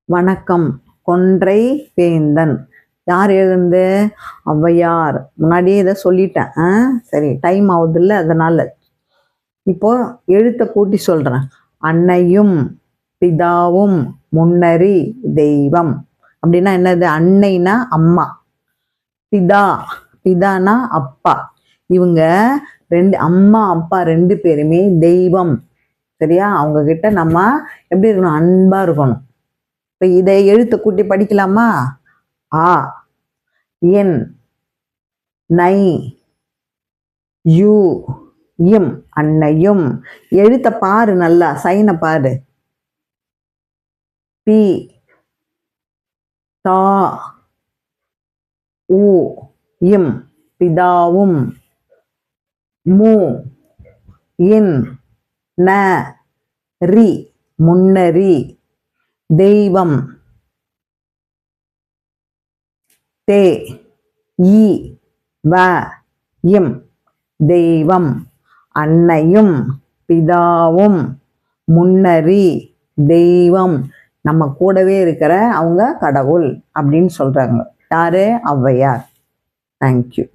வணக்கம். கொன்றை வேந்தன் யார் எழுந்து? ஔவையார். முன்னாடியே இதை சொல்லிட்டேன். சரி, டைம் ஆகுதுல்ல, அதனால இப்போ எழுத்தை கூட்டி சொல்றேன். அன்னையும் பிதாவும் முன்னறி தெய்வம் அப்படின்னா என்னது? அன்னைனா அம்மா, பிதானா அப்பா. இவங்க ரெண்டு, அம்மா அப்பா ரெண்டு பேருமே தெய்வம். சரியா? அவங்க கிட்ட நம்ம எப்படி இருக்கணும்? அன்பா இருக்கணும். இப்ப இதை எழுத்து கூட்டி படிக்கலாமா? ஆ என் நை யூ இம். அன்னையும். எழுத்த பாரு, நல்லா சைனை பாரு. பி தா உ இம் பிதாவும். மு இன் ந ரி முன்னறி தெய்வம். தே இ வ இம் தெய்வம். அன்னையும் பிதாவும் முன்னறி தெய்வம். நம்ம கூடவே இருக்கிற அவங்க கடவுள் அப்படின்னு சொல்றாங்க. யாரு? ஔவையார். தேங்க்யூ.